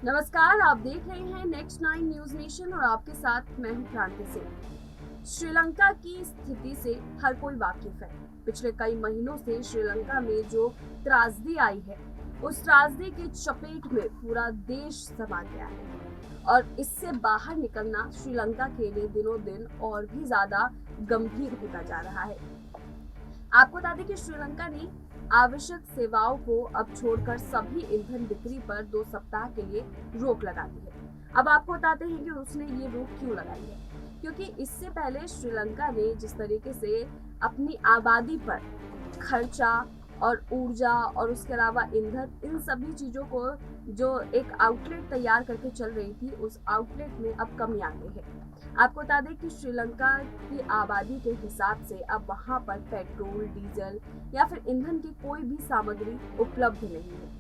नमस्कार, आप देख रहे हैं नेक्स्ट 9 न्यूज नेशन और आपके साथ मैं हूं क्रांति सिंह। श्रीलंका की स्थिति से हर कोई वाकिफ है। पिछले कई महीनों से श्रीलंका में जो त्रासदी आई है, उस त्रासदी की चपेट में पूरा देश समा गया है और इससे बाहर निकलना श्रीलंका के लिए दिनों दिन और भी ज्यादा गंभीर होता जा रहा है। आपको बता दें कि श्रीलंका ने आवश्यक सेवाओं को अब छोड़कर सभी ईंधन बिक्री पर 2 सप्ताह के लिए रोक लगा दी है। अब आपको बताते हैं कि उसने ये रोक क्यों लगाई है, क्योंकि इससे पहले श्रीलंका ने जिस तरीके से अपनी आबादी पर खर्चा और ऊर्जा और उसके अलावा ईंधन, इन सभी चीजों को जो एक आउटलेट तैयार करके चल रही थी, उस आउटलेट में अब कमी आ गई है। आपको बता दें कि श्रीलंका की आबादी के हिसाब से अब वहां पर पेट्रोल, डीजल या फिर ईंधन की कोई भी सामग्री उपलब्ध नहीं है।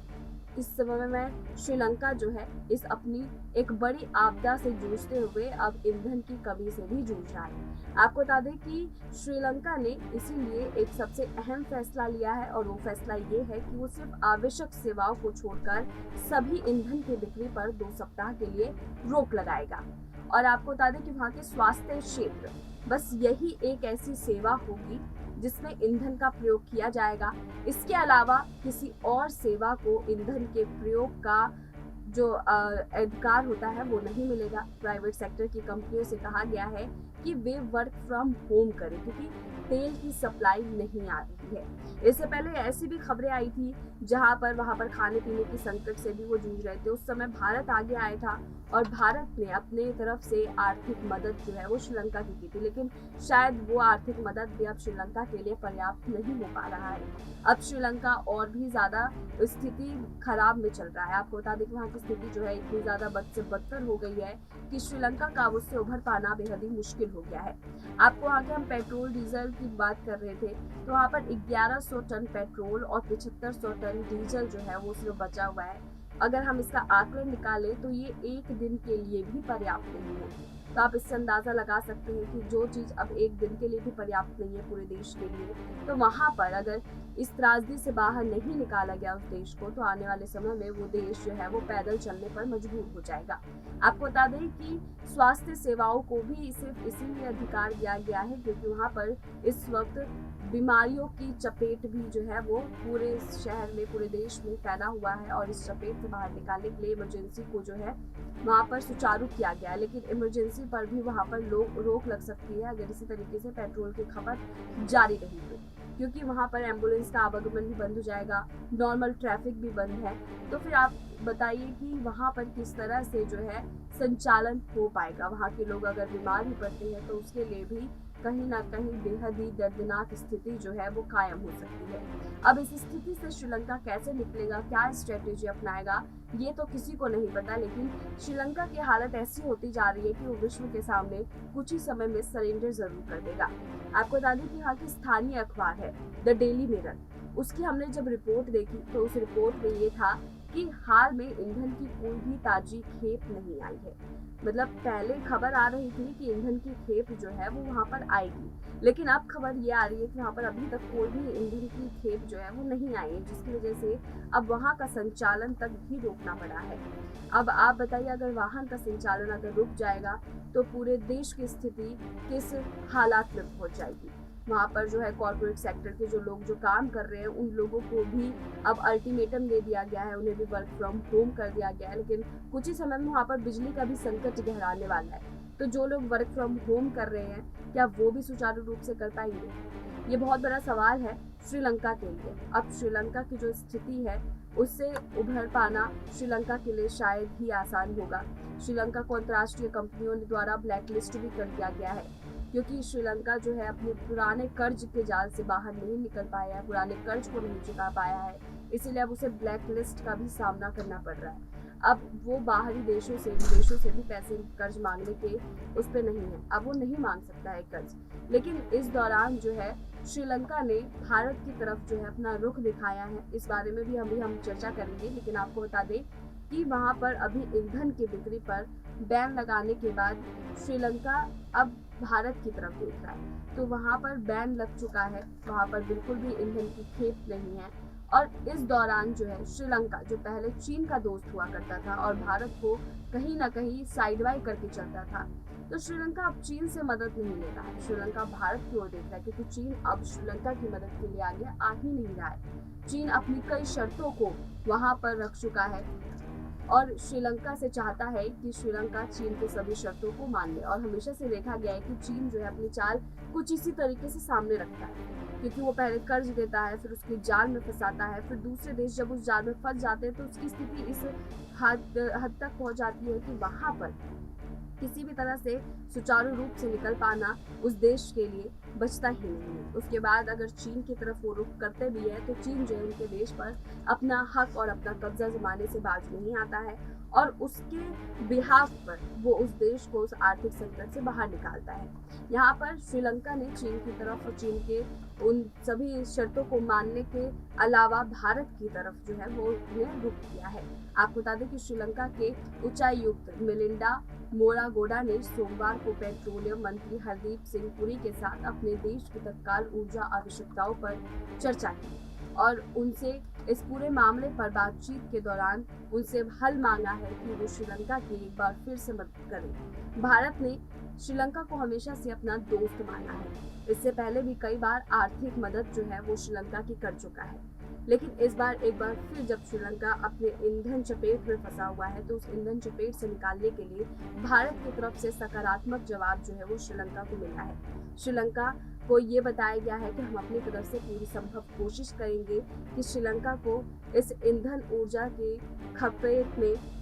इस समय में श्रीलंका जो है इस अपनी एक बड़ी आपदा से जूझते हुए अब ईंधन की कमी से भी जूझ रहा है। आपको बता दें कि श्रीलंका ने इसीलिए एक सबसे अहम फैसला लिया है और वो फैसला ये है कि वो सिर्फ आवश्यक सेवाओं को छोड़कर सभी ईंधन की बिक्री पर 2 सप्ताह के लिए रोक लगाएगा। और आपको बता दें कि वहाँ के स्वास्थ्य क्षेत्र, बस यही एक ऐसी सेवा होगी जिसमें ईंधन का प्रयोग किया जाएगा। इसके अलावा किसी और सेवा को ईंधन के प्रयोग का जो अधिकार होता है वो नहीं मिलेगा। प्राइवेट सेक्टर की कंपनियों से कहा गया है कि वे वर्क फ्रॉम होम करें, क्योंकि तेल की सप्लाई नहीं आ रही है। इससे पहले ऐसी भी खबरें आई थी जहां पर वहां पर खाने पीने की संकट से भी वो जूझ रहे थे। उस समय भारत आगे आया था और भारत ने अपने तरफ से आर्थिक मदद जो है वो श्रीलंका की थी, लेकिन शायद वो आर्थिक मदद भी अब श्रीलंका के लिए पर्याप्त नहीं हो पा रहा है। अब श्रीलंका और भी ज्यादा स्थिति खराब में चल रहा है। आपको बता दें कि वहाँ की स्थिति जो है इतनी ज्यादा बद से बदतर हो गई है कि श्रीलंका का उससे उभर पाना बेहद ही मुश्किल हो गया है। आपको आगे हम पेट्रोल डीजल की बात कर रहे थे, तो वहाँ पर 1100 टन पेट्रोल और 7500 टन डीजल जो है वो सिर्फ बचा हुआ है। अगर हम इसका आकलन निकालें तो ये एक दिन के लिए भी पर्याप्त नहीं है। तो आप इससे अंदाजा लगा सकते हैं कि जो चीज अब एक दिन के लिए भी पर्याप्त नहीं है पूरे देश के लिए, तो वहां पर अगर इस त्रासदी से बाहर नहीं निकाला गया उस देश को, तो आने वाले समय में वो देश जो है वो पैदल चलने पर मजबूर हो जाएगा। आपको बता दें कि स्वास्थ्य सेवाओं को भी सिर्फ इसीलिए अधिकार दिया गया है क्योंकि वहां पर इस वक्त बीमारियों की चपेट भी जो है वो पूरे शहर में, पूरे देश में फैला हुआ है और इस चपेट से बाहर निकालने के लिए इमरजेंसी को जो है वहाँ पर सुचारू किया गया है। लेकिन इमरजेंसी पर भी वहाँ पर रोक लग सकती है अगर इसी तरीके से पेट्रोल की खपत जारी रही तो, क्योंकि वहाँ पर एम्बुलेंस का आवागमन भी बंद हो जाएगा, नॉर्मल ट्रैफिक भी बंद है। तो फिर आप बताइए कि वहाँ पर किस तरह से जो है संचालन हो पाएगा। वहाँ के लोग अगर बीमार भी पड़ते हैं तो उसके लिए भी कहीं ना कहीं बेहद ही दर्दनाक स्थिति जो है वो कायम हो सकती है। अब इस स्थिति से श्रीलंका कैसे निकलेगा, क्या स्ट्रेटेजी अपनाएगा, ये तो किसी को नहीं पता, लेकिन श्रीलंका की हालत ऐसी होती जा रही है कि वो विश्व के सामने कुछ ही समय में सरेंडर जरूर कर देगा। आपको बता दें कि यहाँ की स्थानीय अखबार है द डेली मिरर, उसकी हमने जब रिपोर्ट देखी तो उस रिपोर्ट में ये था कि हाल में ईंधन की कोई भी ताजी खेप नहीं आई है। मतलब पहले खबर आ रही थी कि ईंधन की खेप जो है वो वहां पर आएगी, लेकिन अब खबर ये आ रही है कि वहां पर अभी तक कोई भी ईंधन की खेप जो है वो नहीं आई है, जिसकी वजह से अब वहां का संचालन तक भी रोकना पड़ा है। अब आप बताइए, अगर वाहन का संचालन अगर रुक जाएगा तो पूरे देश की स्थिति किस हालात में पहुंच जाएगी। वहाँ पर जो है कॉर्पोरेट सेक्टर के जो लोग जो काम कर रहे हैं उन लोगों को भी अब अल्टीमेटम दे दिया गया है, उन्हें भी वर्क फ्रॉम होम कर दिया गया है। लेकिन कुछ ही समय में वहाँ पर बिजली का भी संकट गहराने वाला है, तो जो लोग वर्क फ्रॉम होम कर रहे हैं क्या वो भी सुचारू रूप से कर पाएंगे, ये बहुत बड़ा सवाल है श्रीलंका के लिए। अब श्रीलंका की जो स्थिति है उससे उभर पाना श्रीलंका के लिए शायद ही आसान होगा। श्रीलंका को अंतर्राष्ट्रीय कंपनियों द्वारा ब्लैक लिस्ट भी कर दिया गया है, क्योंकि श्रीलंका जो है अपने पुराने कर्ज के जाल से बाहर नहीं निकल पाया है, पुराने कर्ज को नहीं चुका पाया है, इसीलिए अब उसे ब्लैक लिस्ट का भी सामना करना पड़ रहा है। अब वो बाहरी देशों से, विदेशों से भी पैसे कर्ज मांगने के उस पर नहीं है, अब वो नहीं मांग सकता है कर्ज। लेकिन इस दौरान जो है श्रीलंका ने भारत की तरफ जो है अपना रुख दिखाया है, इस बारे में भी हम चर्चा करेंगे। लेकिन आपको बता दें कि वहाँ पर अभी ईंधन की बिक्री पर बैन लगाने के बाद श्रीलंका अब भारत की तरफ देख रहा है, तो वहाँ पर बैन लग चुका है, वहाँ पर बिल्कुल भी ईंधन की खेप नहीं है और इस दौरान जो है श्रीलंका, जो पहले चीन का दोस्त हुआ करता था और भारत को कहीं ना कहीं साइड बाय करके चलता था, तो श्रीलंका अब चीन से मदद नहीं ले रहा है। श्रीलंका भारत की ओर देख रहा है क्योंकि चीन अब श्रीलंका की मदद के लिए आगे आ ही नहीं रहा है। चीन अपनी कई शर्तों को वहां पर रख चुका है और श्रीलंका से चाहता है कि श्रीलंका चीन के सभी शर्तों को मान ले। और हमेशा से देखा गया है कि चीन जो है अपनी चाल कुछ इसी तरीके से सामने रखता है, क्योंकि वो पहले कर्ज देता है, फिर उसकी जाल में फंसाता है, फिर दूसरे देश जब उस जाल में फंस जाते हैं तो उसकी स्थिति इस हद तक पहुंच जाती है कि वहां पर किसी भी तरह से सुचारू रूप से निकल पाना उस देश के लिए बचता ही नहीं है। उसके बाद अगर चीन की तरफ वो रुख करते भी है तो चीन जो है उनके देश पर अपना हक और अपना कब्जा जमाने से बाज नहीं आता है और उसके बिहाफ पर वो उस देश को उस आर्थिक संकट से बाहर निकालता है। यहाँ पर श्रीलंका ने चीन की तरफ और चीन के उन सभी शर्तों को मानने के अलावा भारत की तरफ जो है वो उन्हें रुख किया है। आपको बता दें कि श्रीलंका के उच्चायुक्त मिलिंडा मोरागोडा ने सोमवार को पेट्रोलियम मंत्री हरदीप सिंह पुरी के साथ अपने देश की तत्काल ऊर्जा आवश्यकताओं पर चर्चा की और उनसे इस पूरे मामले पर बातचीत के दौरान उनसे हल मांगा है कि वो श्रीलंका की एक बार फिर से मदद करें। भारत ने श्रीलंका को हमेशा से अपना दोस्त माना है। इससे पहले भी कई बार आर्थिक मदद जो है वो श्रीलंका की कर चुका है, लेकिन इस बार एक बार फिर जब श्रीलंका अपने ईंधन चपेट में फंसा हुआ है तो उस ईंधन चपेट से निकालने के लिए भारत की तरफ से सकारात्मक जवाब जो है वो श्रीलंका को मिला है। श्रीलंका को ये बताया गया है कि हम अपनी तरफ से पूरी संभव कोशिश करेंगे कि श्रीलंका को इस ईंधन ऊर्जा के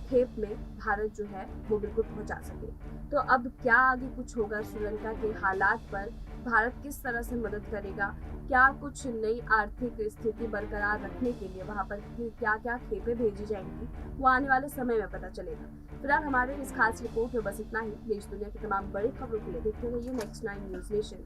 खेप में भारत जो है वो बिल्कुल पहुंचा सके। तो अब क्या आगे कुछ होगा श्रीलंका के हालात पर, भारत किस तरह से मदद करेगा, क्या कुछ नई आर्थिक स्थिति बरकरार रखने के लिए वहां पर क्या क्या खेपें भेजी जाएंगी, वो आने वाले समय में पता चलेगा। फिलहाल हमारे इस खास रिपोर्ट में बस इतना ही। देश दुनिया की तमाम बड़ी खबरों के लिए देखते रहिए नेक्स्ट 9 न्यूज़ नेशन।